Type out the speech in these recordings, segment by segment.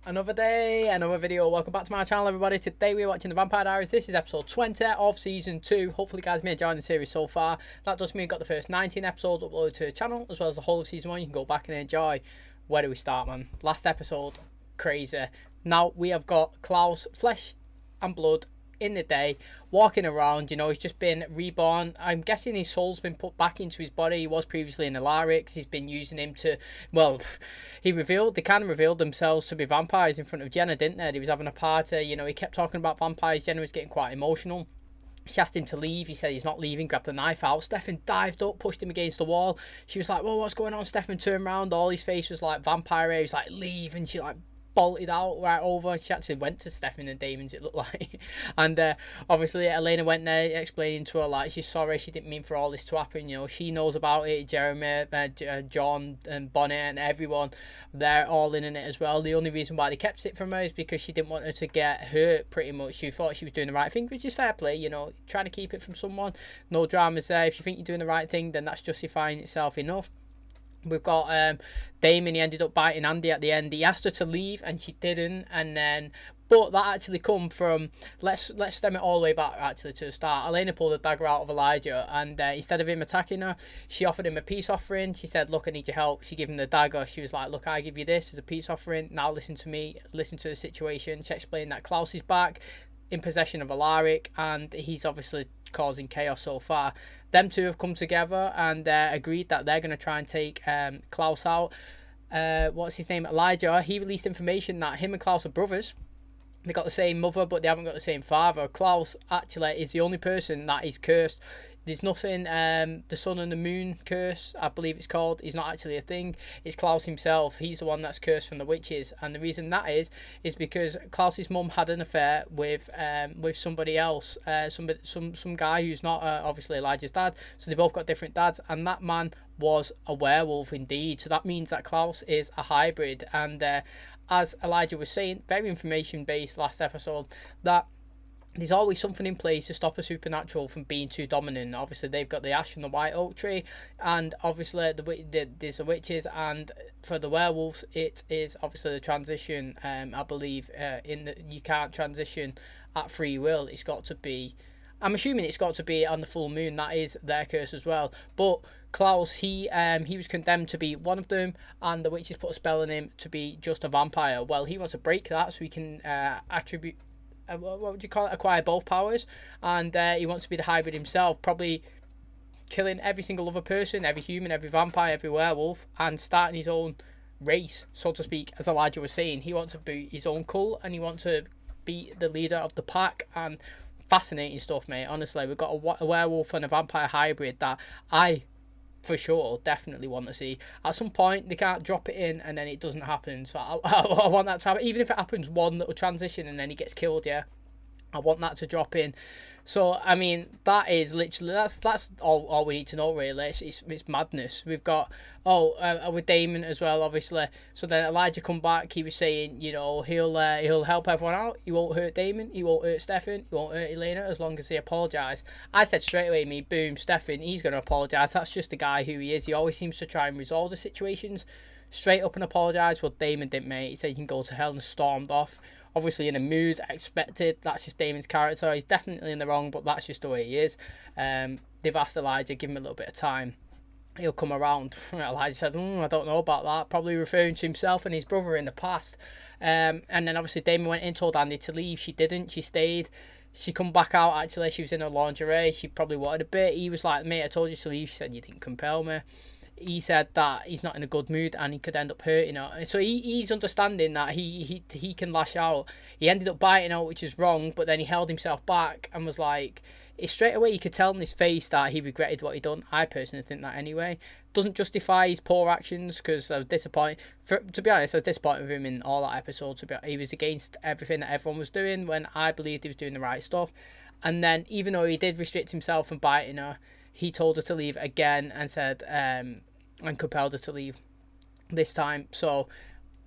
Another day, another video. Welcome back to my channel, everybody. Today we're watching the Vampire Diaries. This is episode 20 of season 2. Hopefully guys may enjoy the series so far. That does mean we've got the first 19 episodes uploaded to the channel, as well as the whole of season 1. You can go back and enjoy. Where do we start, man? Last episode, crazy. Now we have got KLAUS, flesh and blood, in the day, walking around. You know, he's just been reborn. I'm guessing his soul's been put back into his body. He was previously in the Lyrics. He's been using him to, well, they kind of revealed themselves to be vampires in front of Jenna, didn't they? He was having a party. You know, he kept talking about vampires. Jenna was getting quite emotional. She asked him to leave. He said he's not leaving, grabbed the knife out. Stefan dived up, pushed him against the wall. She was like, well, what's going on? Stefan turned around. All his face was like vampire. He was like, leave. And she like bolted out right over. She actually went to Stefan and Damon's, it looked like. And obviously Delena went there explaining to her like she's sorry, she didn't mean for all this to happen. You know, she knows about it. Jeremy, John and Bonnie and everyone, they're all in it as well. The only reason why they kept it from her is because she didn't want her to get hurt, pretty much. She thought she was doing the right thing, which is fair play, you know, trying to keep it from someone. No dramas there. If you think you're doing the right thing, then that's justifying itself enough. We've got Damon. He ended up biting Andy at the end. He asked her to leave and she didn't, and then but that actually come from, let's stem it all the way back actually to the start. Delena pulled a dagger out of Elijah, and instead of him attacking her, she offered him a peace offering. She said, look, I need your help. She gave him the dagger. She was like, look, I give you this as a peace offering, now listen to me, listen to the situation. She explained that KLAUS is back in possession of a Lyric, and he's obviously causing chaos so far. Them two have come together and agreed that they're going to try and take KLAUS out. What's his name? Elijah. He released information that him and KLAUS are brothers. They got the same mother, but they haven't got the same father. KLAUS actually is the only person that is cursed. There's nothing, the sun and the moon curse, I believe it's called, is not actually a thing. It's KLAUS himself. He's the one that's cursed from the witches. And the reason that is because KLAUS's mum had an affair with somebody else, some guy who's not obviously Elijah's dad. So they both got different dads, and that man was a werewolf indeed. So that means that KLAUS is a hybrid. And as Elijah was saying, very information based last episode, that there's always something in place to stop a supernatural from being too dominant. Obviously, they've got the ash and the white oak tree, and obviously there's the witches, and for the werewolves, it is obviously the transition. I believe you can't transition at free will. It's got to be, I'm assuming it's got to be on the full moon. That is their curse as well. But KLAUS, he was condemned to be one of them, and the witches put a spell on him to be just a vampire. Well, he wants to break that so he can what would you call it? Acquire both powers, and he wants to be the hybrid himself, probably killing every single other person, every human, every vampire, every werewolf, and starting his own race, so to speak. As Elijah was saying, he wants to be his own cult, and he wants to be the leader of the pack. And fascinating stuff, mate. Honestly, we've got a werewolf and a vampire hybrid that I for sure definitely want to see. At some point they can't drop it in and then it doesn't happen, so I want that to happen. Even if it happens one little transition and then he gets killed, yeah, I want that to drop in. So I mean, that is literally, that's all we need to know really. It's madness. We've got with Damon as well, obviously. So then Elijah come back. He was saying, you know, he'll help everyone out. He won't hurt Damon. He won't hurt Stefan. He won't hurt Delena as long as they apologise. I said straight away, boom, Stefan, he's going to apologise. That's just the guy who he is. He always seems to try and resolve the situations straight up and apologise. Well, Damon didn't, mate. He said you can go to hell and stormed off. Obviously in a mood, expected. That's just Damon's character. He's definitely in the wrong, but that's just the way he is. They've asked Elijah, give him a little bit of time, he'll come around. Elijah said, I don't know about that, probably referring to himself and his brother in the past. And then obviously Damon went in, told Andy to leave. She didn't. She stayed. She come back out, actually. She was in her lingerie. She probably wanted a bit. He was like, mate, I told you to leave. She said, you didn't compel me. He said that he's not in a good mood and he could end up hurting her. So he's understanding that he can lash out. He ended up biting her, which is wrong, but then he held himself back and was like, it's straight away you could tell in his face that he regretted what he'd done. I personally think that anyway. Doesn't justify his poor actions, because I was disappointed. To be honest, I was disappointed with him in all that episode. He was against everything that everyone was doing when I believed he was doing the right stuff. And then even though he did restrict himself from biting her, he told her to leave again and said, and compelled her to leave this time. So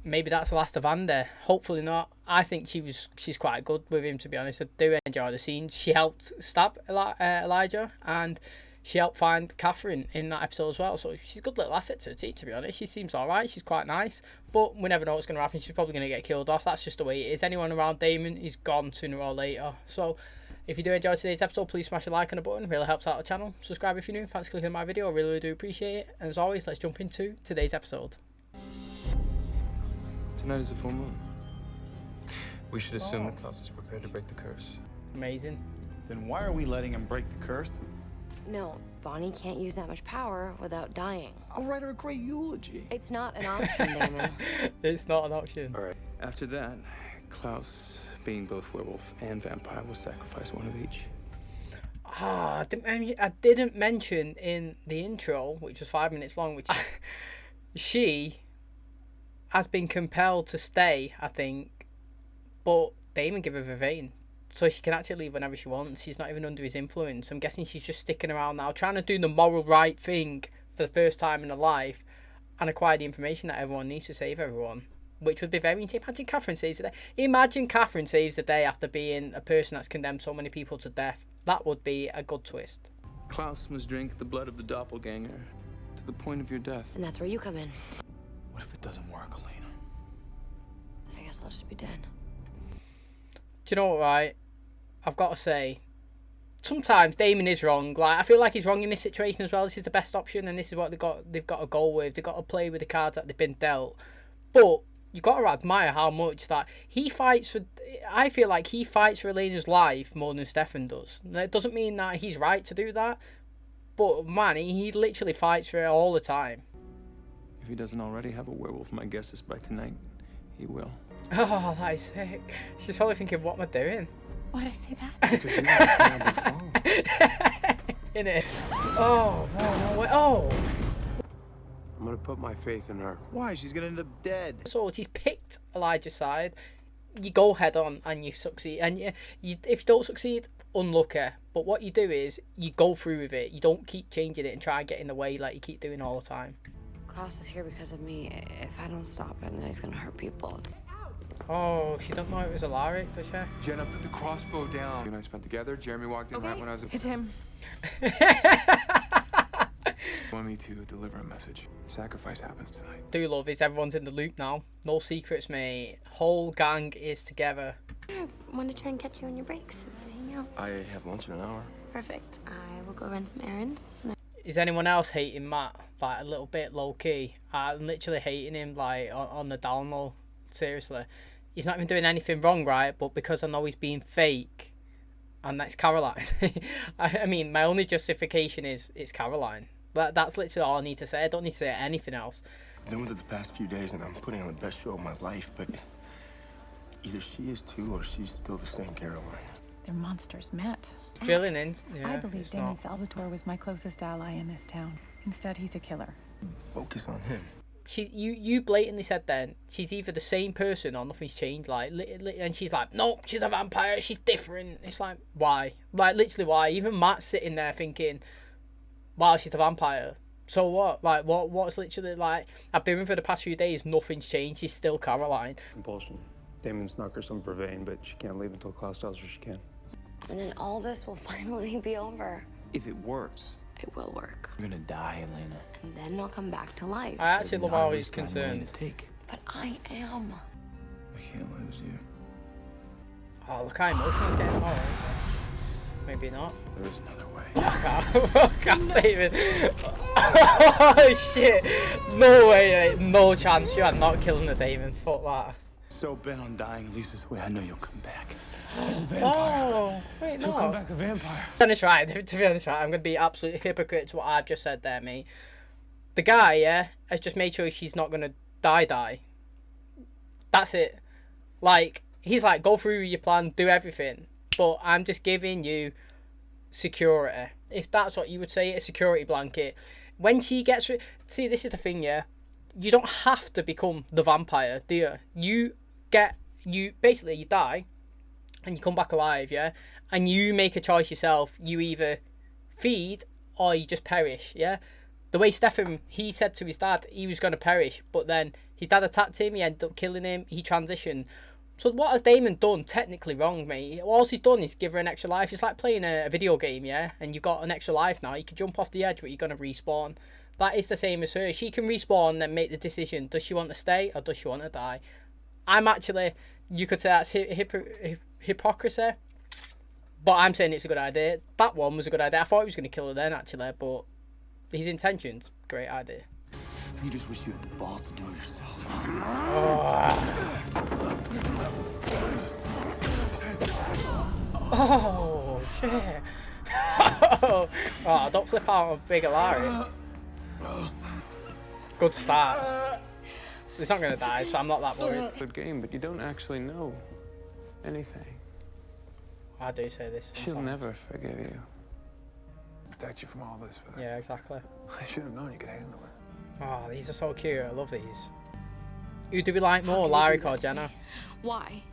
maybe that's the last of Andy. Hopefully not. I think she's quite good with him, to be honest. I do enjoy the scene. She helped stab Elijah, and she helped find Catherine in that episode as well. So she's a good little asset to the team, to be honest. She seems alright. She's quite nice. But we never know what's going to happen. She's probably going to get killed off. That's just the way it is. Anyone around Damon is gone sooner or later. So if you do enjoy today's episode, please smash a like and a button. It really helps out the channel. Subscribe if you're new. Thanks for clicking on my video. I really, really do appreciate it. And as always, let's jump into today's episode. Tonight is a full moon. We should assume that KLAUS is prepared to break the curse. Amazing. Then why are we letting him break the curse? No, Bonnie can't use that much power without dying. I'll write her a great eulogy. It's not an option, Damon. It's not an option. All right. After that, KLAUS, being both werewolf and vampire, will sacrifice one of each. I didn't mention in the intro, which was 5 minutes long, which she has been compelled to stay, I think, but Damon gave her a vein. So she can actually leave whenever she wants. She's not even under his influence. I'm guessing she's just sticking around now, trying to do the moral right thing for the first time in her life and acquire the information that everyone needs to save everyone. Which would be very interesting. Imagine Catherine saves the day. Imagine Catherine saves the day after being a person that's condemned so many people to death. That would be a good twist. KLAUS must drink the blood of the doppelganger to the point of your death. And that's where you come in. What if it doesn't work, Elena? I guess I'll just be dead. Do you know what, right? I've got to say, sometimes Damon is wrong. Like, I feel like he's wrong in this situation as well. This is the best option, and this is what they've got to go with. They've got to play with the cards that they've been dealt. But you've got to admire how much that he fights for. I feel like he fights for Elena's life more than Stefan does. It doesn't mean that he's right to do that, but man, he literally fights for her all the time. If he doesn't already have a werewolf, my guess is by tonight, he will. Oh, that is sick. She's probably thinking, what am I doing? Why'd I say that? Because you're not a terrible phone. Innit? Oh, no way. Oh! I'm gonna put my faith in her. Why? She's gonna end up dead. So she's picked Elijah's side. You go head on and you succeed. And if you don't succeed, unlucky. But what you do is you go through with it. You don't keep changing it and try and get in the way like you keep doing all the time. KLAUS is here because of me. If I don't stop him, then he's gonna hurt people. Oh, she don't know it was Alaric, does she? Jenna, put the crossbow down. You and I spent together. Jeremy walked in right when I was. It's him. Want me to deliver a message. Sacrifice happens tonight. Do love is everyone's in the loop now. No secrets, mate. Whole gang is together. I want to try and catch you on your breaks. Hang out. I have lunch in an hour. Perfect. I will go run some errands. Is anyone else hating Matt? Like a little bit low key. I'm literally hating him like on the down low. Seriously. He's not even doing anything wrong, right? But because I know he's being fake, and that's Caroline. I mean, my only justification is it's Caroline. That's literally all I need to say. I don't need to say anything else. I've been with her the past few days, and I'm putting on the best show of my life, but either she is too, or she's still the same Caroline. Their monsters met. Drilling in. Yeah, I believe it's Damon not. Salvatore was my closest ally in this town. Instead, he's a killer. Focus on him. You blatantly said then she's either the same person or nothing's changed. Like, and she's like, no, she's a vampire. She's different. It's like, why? Like, literally, why? Even Matt's sitting there thinking, wow, she's a vampire. So what? Like, what's literally like? I've been with her the past few days. Nothing's changed. She's still Caroline. Compulsion. Damon snuck her some vervain, but she can't leave until KLAUS tells her she can. And then all this will finally be over. If it works, It will work. you're gonna die, Elena. And then I'll come back to life. I actually love Not how a he's risk I'm willing concerned. to take. But I am. I can't lose you. Oh, look how emotional he's getting. Oh, maybe not. There is another way. I can't even. Oh shit! No way, mate. No chance. You are not killing the Damon. Fuck that. So bent on dying, at least this way I know you'll come back. Oh, wait, She'll no. come back a vampire. To be honest, right, I'm going to be absolutely hypocrite to what I've just said there, mate. The guy, yeah, has just made sure she's not going to die. That's it. Like, he's like, go through your plan, do everything. But I'm just giving you security. If that's what you would say, a security blanket. When she gets... See, this is the thing, yeah. You don't have to become the vampire, do you? You basically, you die. And you come back alive, yeah? And you make a choice yourself. You either feed or you just perish, yeah? The way Stefan, he said to his dad he was going to perish, but then his dad attacked him, he ended up killing him, he transitioned. So what has Damon done technically wrong, mate? All he's done is give her an extra life. It's like playing a video game, yeah? And you've got an extra life now. You can jump off the edge, but you're going to respawn. That is the same as her. She can respawn and then make the decision. Does she want to stay or does she want to die? I'm actually, you could say that's hypocrisy. But I'm saying it's a good idea. That one was a good idea. I thought he was going to kill her then, actually. But his intentions, great idea. You just wish you had the balls to do it yourself. Oh, shit. Oh, don't flip out on Big Larry. Good start. He's not going to die, so I'm not that worried. Good game, but you don't actually know anything. I do say this sometimes. She'll never forgive you. Protect you from all this. For that. Yeah, exactly. I should have known you could handle it. Oh, these are so cute. I love these. Who do we like more, Larry or Jenna? Why?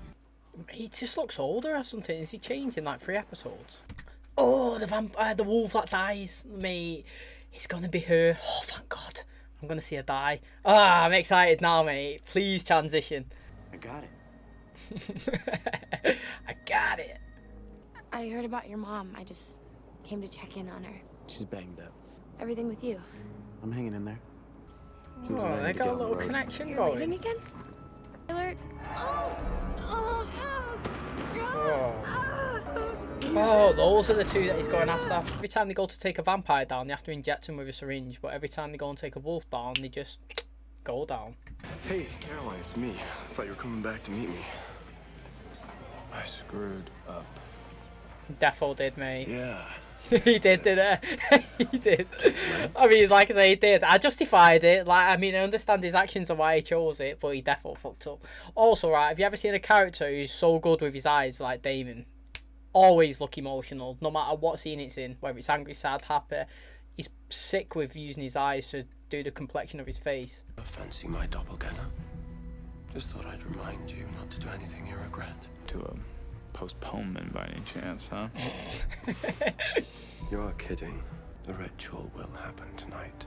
He just looks older or something. Is he changed in like 3 episodes? Oh, the wolf that dies, mate. It's gonna be her. Oh, thank God. I'm gonna see her die. Ah, I'm excited now, mate. Please transition. I got it. I got it. I heard about your mom. I just came to check in on her. She's banged up. Everything with you? I'm hanging in there. Oh, they got a little connection You're going. leaving again? Alert. Oh, those are the 2 that he's going after. Every time they go to take a vampire down, they have to inject him with a syringe. But every time they go and take a wolf down, they just go down. Hey, Caroline, it's me. I thought you were coming back to meet me. I screwed up. Defo did, mate. Yeah. He did it? He did. I mean, like I say, he did. I justified it. Like, I mean, I understand his actions and why he chose it, but he definitely fucked up. Also, right, have you ever seen a character who's so good with his eyes, like Damon? Always look emotional, no matter what scene it's in, whether it's angry, sad, happy. He's sick with using his eyes to do the complexion of his face. Fancy my doppelganger? Just thought I'd remind you not to do anything you regret. To a postponement by any chance, huh? You're kidding. The ritual will happen tonight.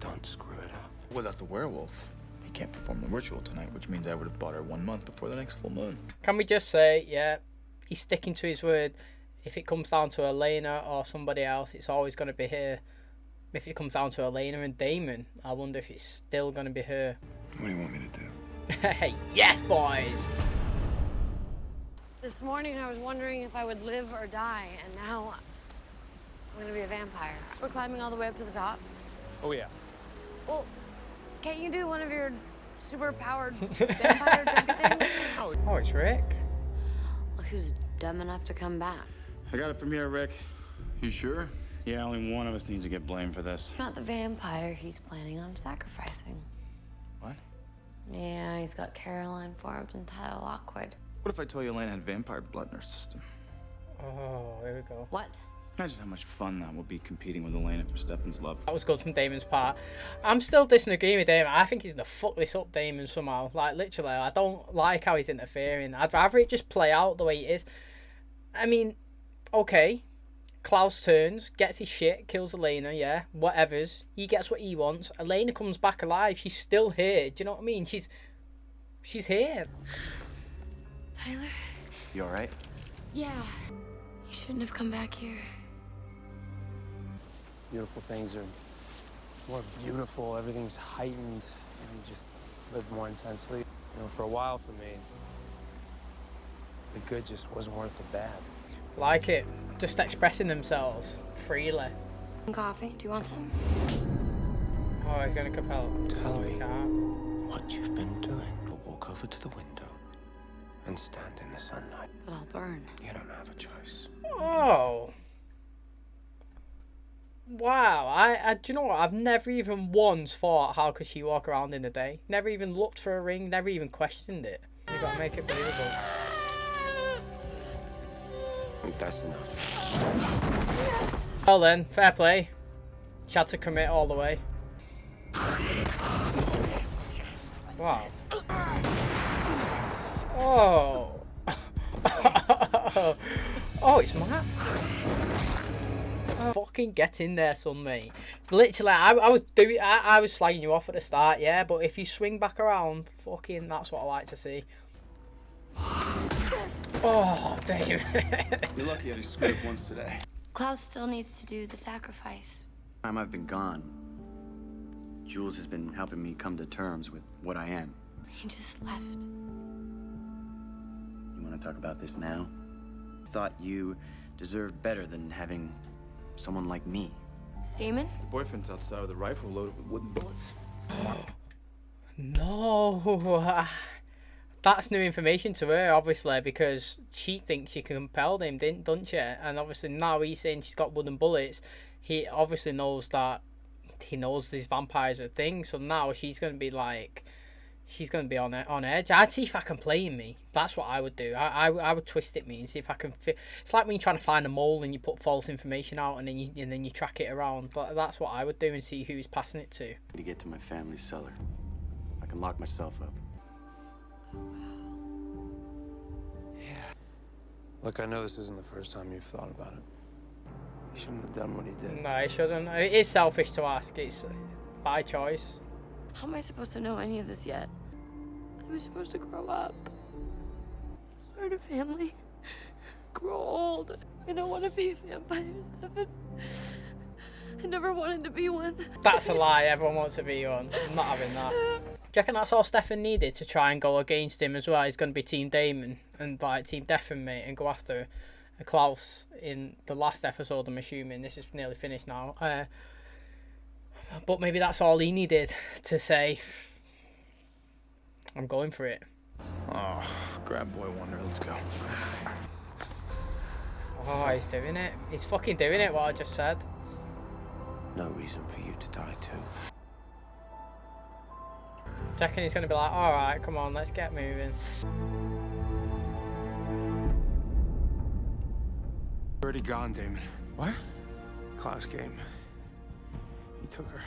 Don't screw it up. Without the werewolf, he can't perform the ritual tonight, which means I would have bought her 1 month before the next full moon. Can we just say, yeah, he's sticking to his word. If it comes down to Elena or somebody else, it's always going to be her. If it comes down to Elena and Damon, I wonder if it's still going to be her. What do you want me to do? Hey, yes, boys! This morning I was wondering if I would live or die, and now I'm gonna be a vampire. We're climbing all the way up to the top. Oh, yeah. Well, can't you do one of your super-powered vampire jumpy things? Oh, it's Rick. Look who's dumb enough to come back. I got it from here, Rick. You sure? Yeah, only one of us needs to get blamed for this. Not the vampire he's planning on sacrificing. What? Yeah, he's got Caroline Forbes and Tyler Lockwood. What if I told you Elena had vampire blood in her system? Oh, here we go. What? Imagine how much fun that would be competing with Elena for Stefan's love. That was good from Damon's part. I'm still disagreeing with Damon. I think he's gonna fuck this up, Damon, somehow. Like, literally, I don't like how he's interfering. I'd rather it just play out the way it is. I mean, okay. KLAUS turns, gets his shit, kills Elena, yeah, whatever's. He gets what he wants. Elena comes back alive. She's still here. Do you know what I mean? She's here. Tyler? You alright? Yeah. You shouldn't have come back here. Beautiful things are more beautiful. Everything's heightened. And you just live more intensely. You know, for a while for me, the good just wasn't worth the bad. Like it. Just expressing themselves freely. Coffee? Do you want some? Oh, he's gonna compel. Tell me Can't. what you've been doing. We'll walk over to the window and stand in the sunlight. But I'll burn. You don't have a choice. Oh. Wow. I do you know what? I've never even once thought, how could she walk around in the day? Never even looked for a ring. Never even questioned it. You gotta make it believable. That's enough. Well then, fair play. She had to commit all the way. Wow. Oh. Oh, it's Matt. Oh, fucking get in there, son, mate. Literally, I was slagging you off at the start, yeah, but if you swing back around, fucking, that's what I like to see. Oh, damn. You're lucky I just screwed up once today. Klaus still needs to do the sacrifice. Time I've been gone, Jules has been helping me come to terms with what I am. He just left. You want to talk about this now? Thought you deserved better than having someone like me. Damon? Your boyfriend's outside with a rifle loaded with wooden bullets. No. That's new information to her, obviously, because she thinks she can compel him, doesn't she? And obviously now he's saying she's got wooden bullets. He obviously knows that he knows these vampires are a thing, so now she's going to be like, she's going to be on edge. I'd see if I can play him, me. That's what I would do. I would twist it, me, and see if I can fit. It's like when you're trying to find a mole and you put false information out and then you track it around. But that's what I would do and see who he's passing it to. To get to my family's cellar, I can lock myself up. Yeah. Look, I know this isn't the first time you've thought about it. He shouldn't have done what he did. No, he shouldn't. It is selfish to ask. It's by choice. How am I supposed to know any of this yet? I was supposed to grow up. Start a family. Grow old. I don't want to be a vampire, Stefan. I never wanted to be one. That's a lie. Everyone wants to be one. I'm not having that. Do you reckon that's all Stefan needed to try and go against him as well? He's going to be Team Damon and like Team Defan, mate, and go after KLAUS in the last episode. I'm assuming this is nearly finished now. But maybe that's all he needed to say, I'm going for it. Oh, grab boy wonder. Let's go. Oh, he's doing it. He's fucking doing it, what I just said. No reason for you to die too. Do you reckon he's going to be like, alright, come on, let's get moving. Already gone, Damon. What? KLAUS came. He took her.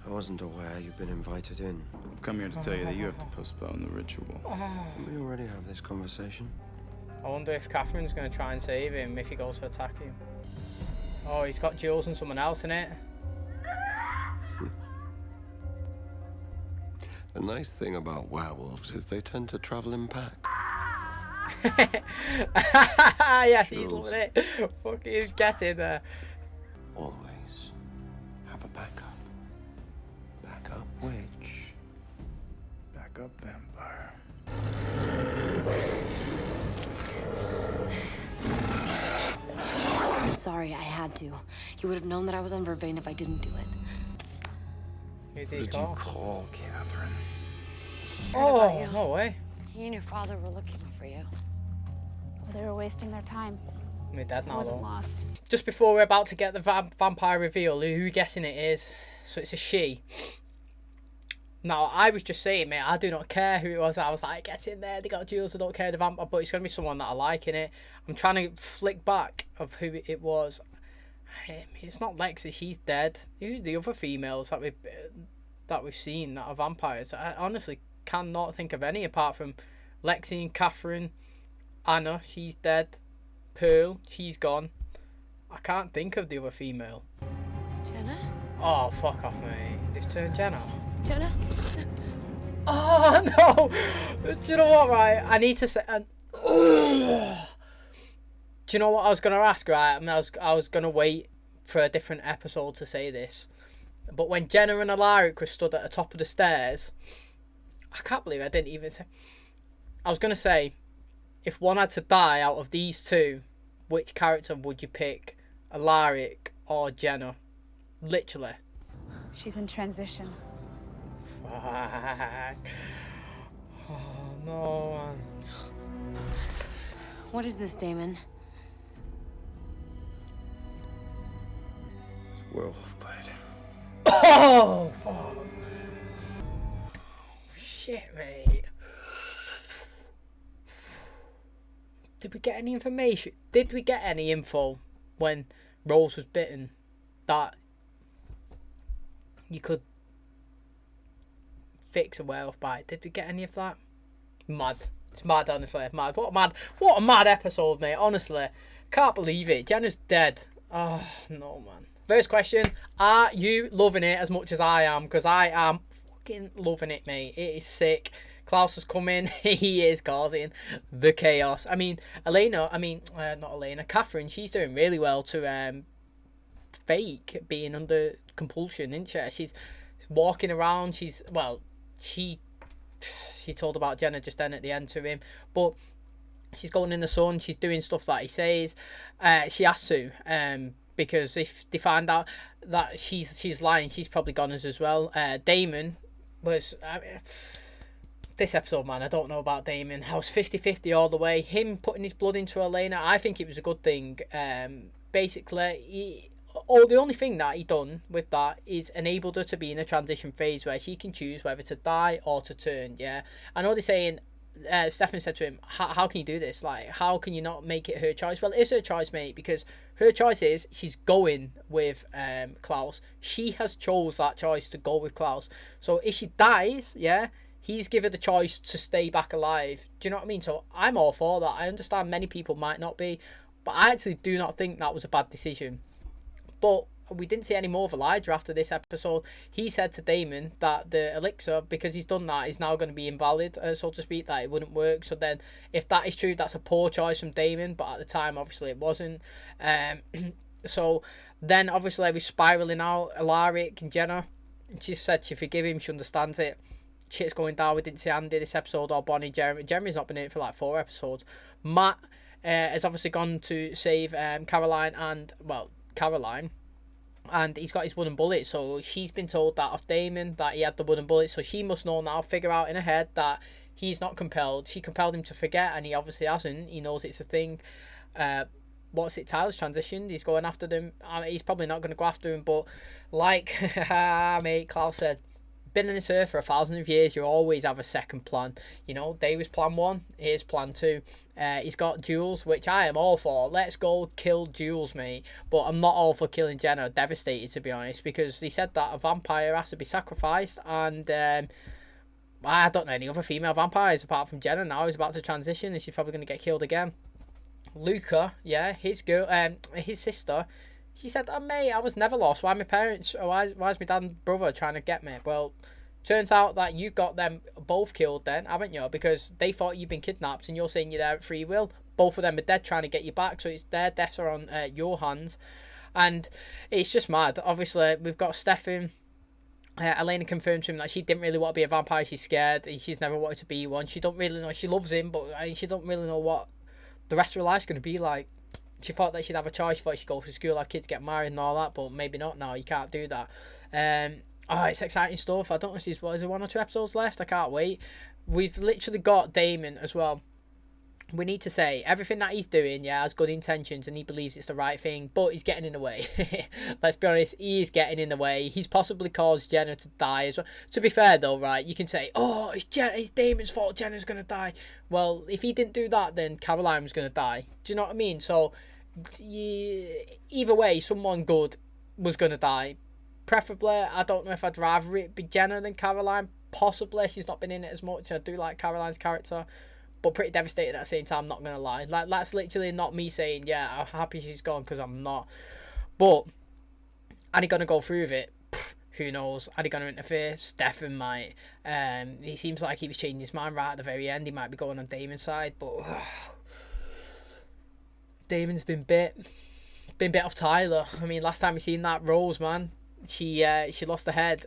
I wasn't aware you'd been invited in. I've come here to tell you that you have to postpone the ritual. Didn't we already have this conversation? I wonder if Catherine's going to try and save him if he goes to attack him. Oh, he's got Jules and someone else in it. The nice thing about werewolves is they tend to travel in packs. Yes, he's loving it. Fucking get in there. Always have a backup. Backup witch. Backup vampire. I'm sorry, I had to. You would have known that I was on Vervain if I didn't do it. Who did Did he you call? call Catherine? Oh, no way. He and your father were looking for you. Well, they were wasting their time. We're dead I now, wasn't though. lost. Just before we're about to get the vampire reveal, who you guessing it is? So it's a she. Now, I was just saying, mate, I do not care who it was. I was like, get in there, they got Jules, I don't care the vampire, but it's going to be someone that I like in it. I'm trying to flick back of who it was. It's not Lexi, she's dead. Who's the other females that we've seen that are vampires? I honestly cannot think of any apart from Lexi and Catherine. Anna, she's dead. Pearl, she's gone. I can't think of the other female. Jenna? Oh, fuck off, mate. They've turned Jenna. Jenna? Oh, no! Do you know what, right? I need to say... Do you know what I was going to ask, right? I mean, I was going to wait for a different episode to say this. But when Jenna and Alaric were stood at the top of the stairs... I can't believe I didn't even say... I was going to say, if one had to die out of these two, which character would you pick? Alaric or Jenna? Literally. She's in transition. Fuck. Oh, no, man. What is this, Damon? It's werewolf bite. Oh, fuck. Shit, mate. Did we get any information? Did we get any info when Rose was bitten that you could fix a werewolf bite? Did we get any of that? Mad. It's mad, honestly. Mad. What a mad episode, mate. Honestly, Can't believe it. Jenna's dead. Oh, no, man. First question. Are you loving it as much as I am? Because I am fucking loving it, mate. It is sick. KLAUS has come in. He is causing the chaos. I mean, not Elena. Catherine, she's doing really well to fake being under compulsion, isn't she? She's walking around. She told about Jenna just then at the end to him. But she's going in the sun. She's doing stuff that he says. She has to. Because if they find out that she's lying, she's probably gone as well. Damon was... this episode, man, I don't know about Damon. I was 50-50 all the way. Him putting his blood into Elena, I think it was a good thing. Basically, the only thing that he done with that is enabled her to be in a transition phase where she can choose whether to die or to turn, yeah? I know they're saying... Stefan said to him, how can you do this? Like, how can you not make it her choice? Well, it is her choice, mate, because her choice is she's going with KLAUS. She has chose that choice to go with KLAUS. So if she dies, yeah, he's given the choice to stay back alive. Do you know what I mean? So I'm all for that. I understand many people might not be, but I actually do not think that was a bad decision. But we didn't see any more of Elijah after this episode. He said to Damon that the elixir, because he's done that, is now going to be invalid, so to speak, that it wouldn't work. So then, if that is true, that's a poor choice from Damon, but at the time, obviously, it wasn't. So then, obviously, we're spiralling out. Alaric and Jenna, she said she forgive him, she understands it. Shit's going down. We didn't see Andy this episode, or Bonnie. Jeremy's not been in it for like 4 episodes. Matt has obviously gone to save Caroline, and he's got his wooden bullet, so she's been told that of Damon that he had the wooden bullet, so she must know now, figure out in her head that he's not compelled. She compelled him to forget, and he obviously hasn't. He knows it's a thing. What's it? Tyler's transitioned. He's going after them. He's probably not going to go after him, but like mate, KLAUS said, been on this earth for 1,000 years, you always have a second plan. You know, Day was plan 1, here's plan 2. He's got Jules, which I am all for. Let's go kill Jules, mate. But I'm not all for killing Jenna. Devastated, to be honest, because he said that a vampire has to be sacrificed, and I don't know any other female vampires apart from Jenna now. He's about to transition, and she's probably going to get killed again. Luca, yeah, his sister, she said, oh, mate, I was never lost. Why my parents, why's my dad and brother trying to get me? Well, turns out that you got them both killed then, haven't you? Because they thought you'd been kidnapped, and you're saying you're there at free will. Both of them are dead trying to get you back, so it's their deaths are on your hands. And it's just mad. Obviously, we've got Stefan. Elena confirmed to him that she didn't really want to be a vampire. She's scared. She's never wanted to be one. She don't really know. She loves him, but she don't really know what the rest of her life's going to be like. She thought that she'd have a choice. She thought she'd go to school, have kids, get married and all that, but maybe not now. You can't do that. It's exciting stuff. I don't know if there's 1 or 2 episodes left. I can't wait. We've literally got Damon as well. We need to say everything that he's doing, yeah, has good intentions and he believes it's the right thing, but he's getting in the way. Let's be honest, he is getting in the way. He's possibly caused Jenna to die as well. To be fair though, right, you can say, oh, it's Damon's fault, Jenna's going to die. Well, if he didn't do that, then Caroline was going to die. Do you know what I mean? So, either way, someone good was going to die. Preferably, I don't know if I'd rather it be Jenna than Caroline. Possibly, she's not been in it as much. I do like Caroline's character. But pretty devastated at the same time, not going to lie. Like, that's literally not me saying, yeah, I'm happy she's gone, because I'm not. But, are they going to go through with it? Who knows? Are they going to interfere? Stefan might. He seems like he was changing his mind right at the very end. He might be going on Damon's side, but... Damon's been bit off Tyler. I mean, last time we seen that, Rose, man, she lost her head.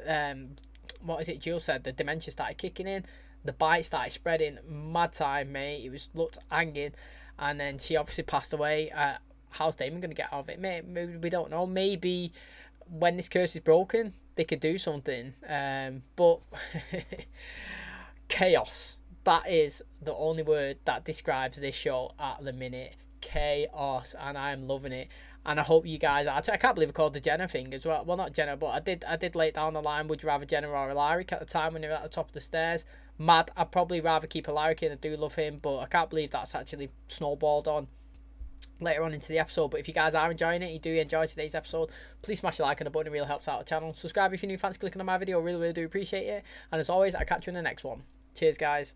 What is it? Jill said the dementia started kicking in. The bite started spreading. Mad time, mate. It looked hanging. And then she obviously passed away. How's Damon going to get out of it? Maybe we don't know. Maybe when this curse is broken, they could do something. But chaos. That is the only word that describes this show at the minute. Chaos. And I am loving it. And I hope you guys... I can't believe I called the Jenna thing as well. Well, not Jenna, but I did lay it down the line. Would you rather Jenna or Alaric at the time when they were at the top of the stairs? Mad. I'd probably rather keep Alaric in. I do love him, but I can't believe that's actually snowballed on later on into the episode. But if you guys are enjoying it, you do enjoy today's episode, please smash a like on the button. It really helps out the channel. Subscribe if you're new. Thanks for clicking on my video. Really do appreciate it. And as always, I'll catch you in the next one. Cheers, guys.